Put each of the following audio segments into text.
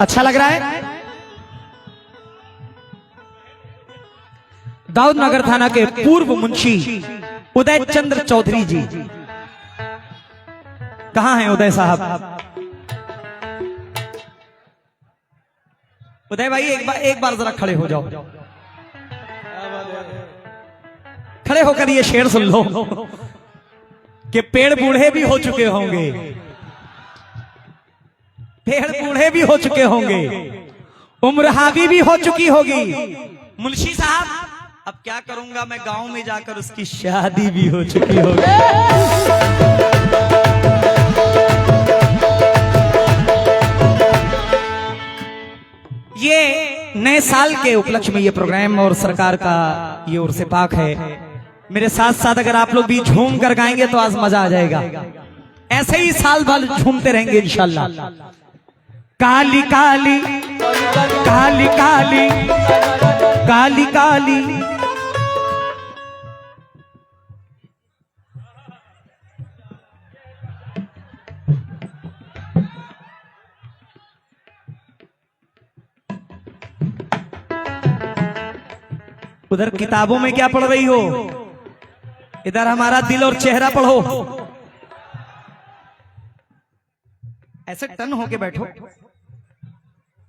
अच्छा लग रहा है। दाऊद नगर थाना के पूर्व मुंशी उदय चंद्र चौधरी जी, कहां हैं उदय साहब? उदय भाई एक बार जरा खड़े हो जाओ, खड़े होकर ये शेर सुन लो कि पेड़ बूढ़े भी हो चुके होंगे, पेड़ बूढ़े भी हो चुके होंगे, उम्र हावी भी हो चुकी होगी। मुंशी साहब अब क्या करूंगा मैं, गांव में जाकर उसकी शादी भी हो चुकी होगी। ये नए साल के उपलक्ष्य में ये प्रोग्राम और सरकार का ये ओर से पाक है। मेरे साथ साथ अगर आप लोग भी झूम कर गाएंगे तो आज मजा आ जाएगा। ऐसे ही साल भर झूमते रहेंगे इंशाल्लाह। काली काली काली काली काली काली उधर किताबों में क्या पढ़ रही हो, इधर हमारा दिल और चेहरा पढ़ो। ऐसे टर्न होके बैठो,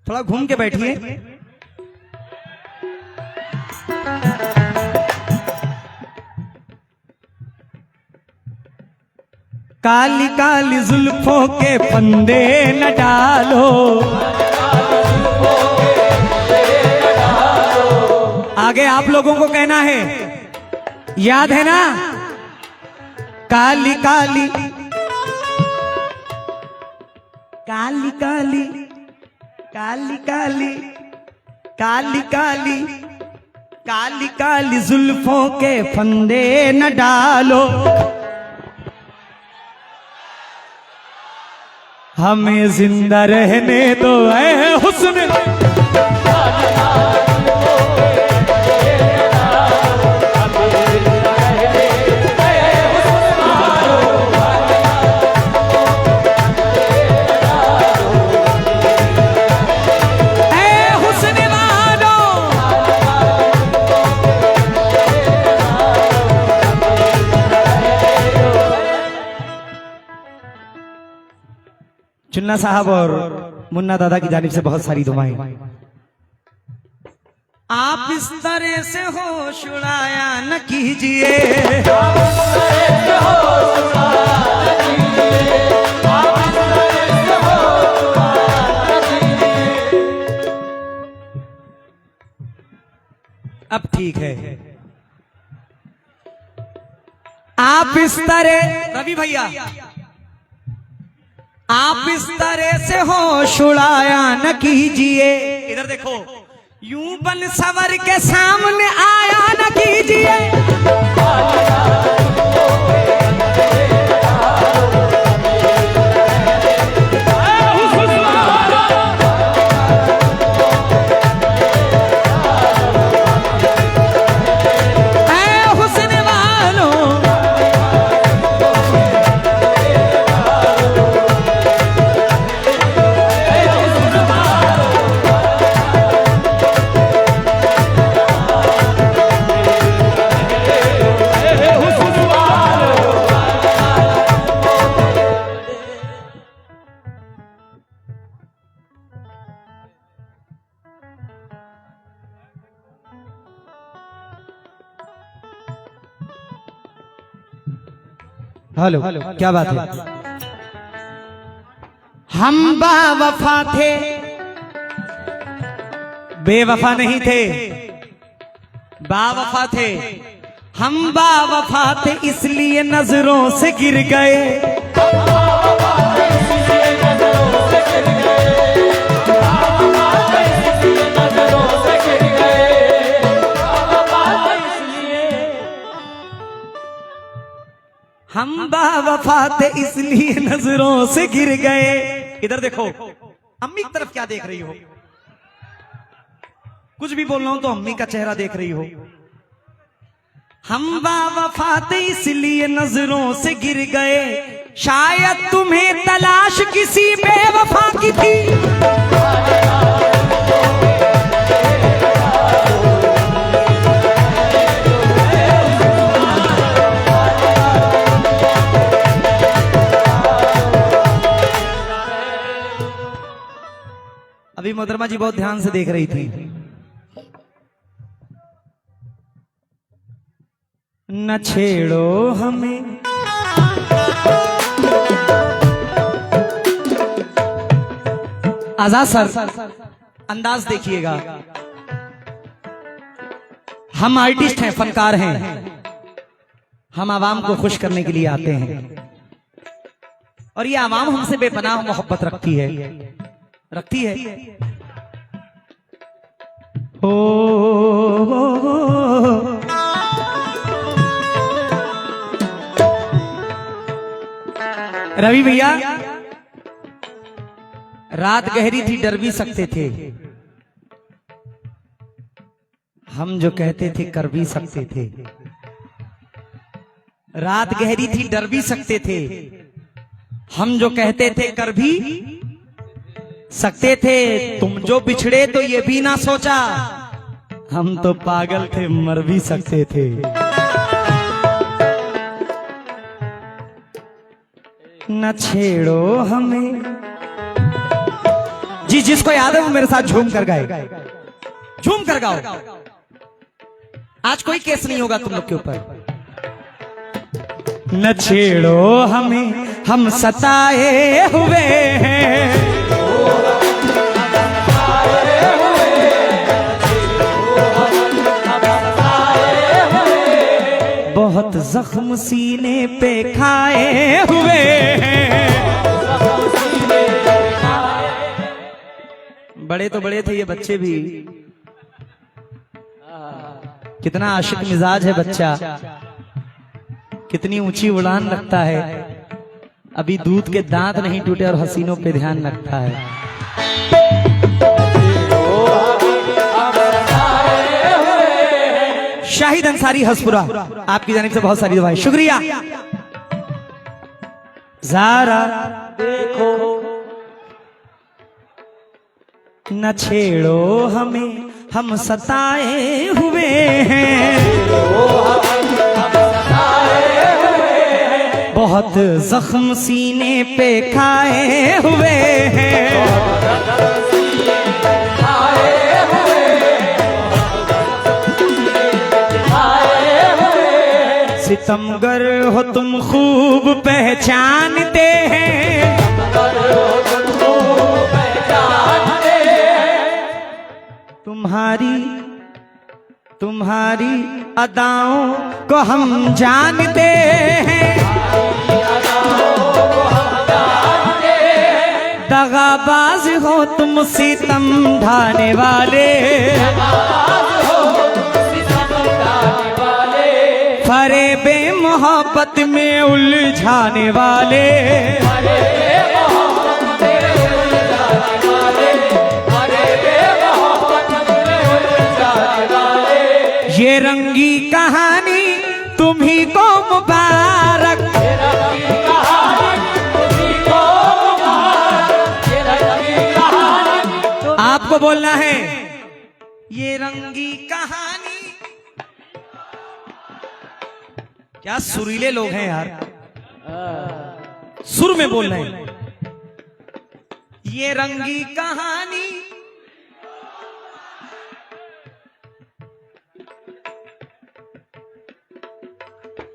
थोड़ा घूम के बैठिए। काली काली जुल्फों के फंदे न डालो, आगे आप लोगों को कहना है, याद है ना? काली काली काली काली काली काली काली काली काली काली जुल्फों के फंदे न डालो, हमें जिंदा रहने दो ऐ हुस्न। चुन्ना साहब और मुन्ना दादा की जानिब से बहुत सारी दुआएं। आप इस तरह से होश उड़ाया न कीजिए, अब ठीक है। आप इस तरह, रवि भैया आप इस तरह से होश उड़ाया न कीजिए, इधर देखो, यूं बन सवर के सामने आया न कीजिए। हेलो, क्या बात है? हम बावफा थे, बेवफा नहीं थे, बावफा थे। हम बावफा थे इसलिए नजरों से गिर गए, हम बावफा थे इसलिए नजरों से गिर गए। इधर देखो, अम्मी की तरफ क्या देख रही हो? कुछ भी बोल रहा हूं तो अम्मी का चेहरा देख रही हो। हम बावफा थे इसलिए नजरों से गिर गए, शायद तुम्हें तलाश किसी बेवफा की थी। अभी मोहतरमा जी बहुत ध्यान से देख रही थी। न छेड़ो हमें आजाद सर, अंदाज देखिएगा। हम आर्टिस्ट हैं, फनकार हैं, हम आवाम को खुश करने के लिए आते हैं और ये आवाम हमसे बेपनाह मोहब्बत रखती है। ओ रवि भैया, रात गहरी थी, डर भी सकते थे, हम जो कहते थे कर भी सकते थे। रात गहरी थी, डर भी सकते थे, हम जो कहते थे कर भी सकते थे। तुम जो बिछड़े तो ये भी ना सोचा, हम तो पागल थे, मर भी सकते थे। न छेड़ो हमें। जी जिसको याद है वो मेरे साथ झूम कर गाए, झूम कर गाओ। आज कोई केस नहीं होगा तुम लोग के ऊपर। न छेड़ो हमें, हम सताए हुए हैं, बहुत जख्म सीने पे खाए हुए हैं। बड़े तो बड़े थे ये बच्चे भी, कितना आशिक मिजाज है बच्चा, कितनी ऊंची उड़ान लगता है। अभी दूध के दांत नहीं टूटे और हसीनों पे ध्यान रखता है। शाहिद अंसारी हसपुरा, आपकी जानिब से बहुत सारी दुआएं, शुक्रिया। ज़रा देखो न छेड़ो हमें, हम सताए हुए हैं, बहुत जख्म सीने पे खाए हुए हैं। सितमगर हो तुम खूब पहचानते हैं, तुम्हारी अदाओं को हम जानते हैं। दगाबाज हो तुम सितम ढाने वाले, फरेबे मोहब्बत में उलझाने वाले। ये रंगी कहानी तुम्ही को मुबारक, आपको बोलना है ये रंगी कहानी। क्या सुरीले लोग हैं यार, सुर में बोल रहे हैं। ये रंगी कहानी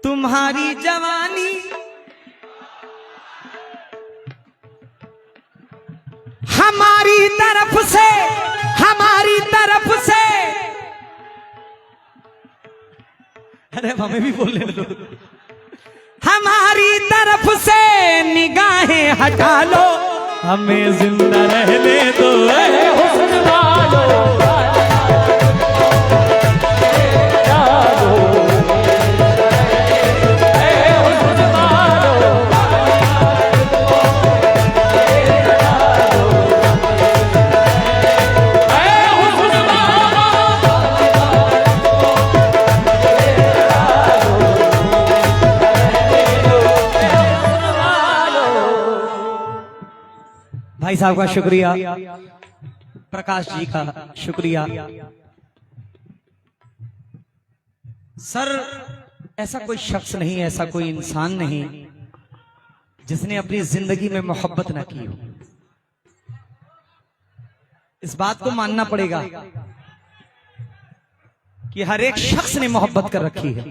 तुम्हारी जवानी, हमारी तरफ से, हमारी तरफ से। अरे हमें भी बोलने दो। हमारी तरफ से निगाहें हटा लो, हमें जिंदा रहने दो। हुस्न वालों भाई साहब का शुक्रिया, प्रकाश जी का शुक्रिया। सर, ऐसा कोई शख्स नहीं, ऐसा कोई इंसान नहीं जिसने अपनी जिंदगी में मोहब्बत ना की हो। इस बात को मानना पड़ेगा कि हर एक शख्स ने मोहब्बत कर रखी है।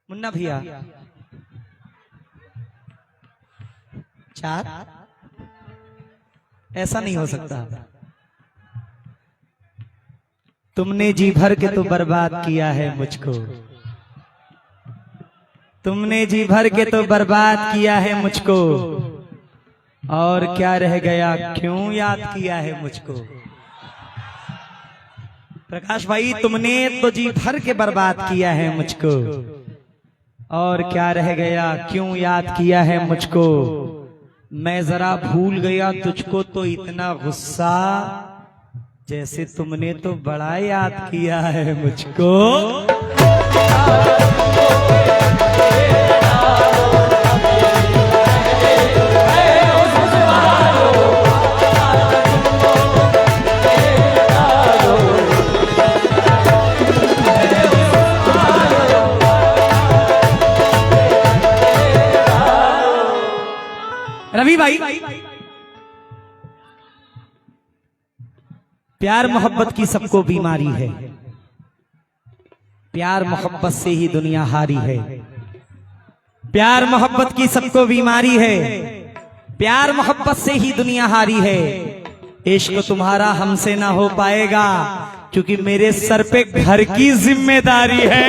मुन्ना भैया, चार ऐसा नहीं हो सकता। तुमने जी भर के तो बर्बाद किया है मुझको, तुमने जी भर के तो बर्बाद किया है मुझको, और क्या रह गया क्यों याद किया है मुझको। प्रकाश भाई, तुमने तो जी भर के बर्बाद किया है मुझको, और क्या रह गया क्यों याद किया है मुझको। मैं जरा भूल गया तुझको तो इतना गुस्सा, जैसे तुमने तो बड़ा याद किया है मुझको। रवि भाई, प्यार मोहब्बत की सबको बीमारी है, प्यार मोहब्बत से ही दुनिया हारी है। प्यार मोहब्बत की सबको बीमारी है, प्यार मोहब्बत से ही दुनिया हारी है। इश्क तुम्हारा हमसे ना हो पाएगा, क्योंकि मेरे सर पे घर की जिम्मेदारी है।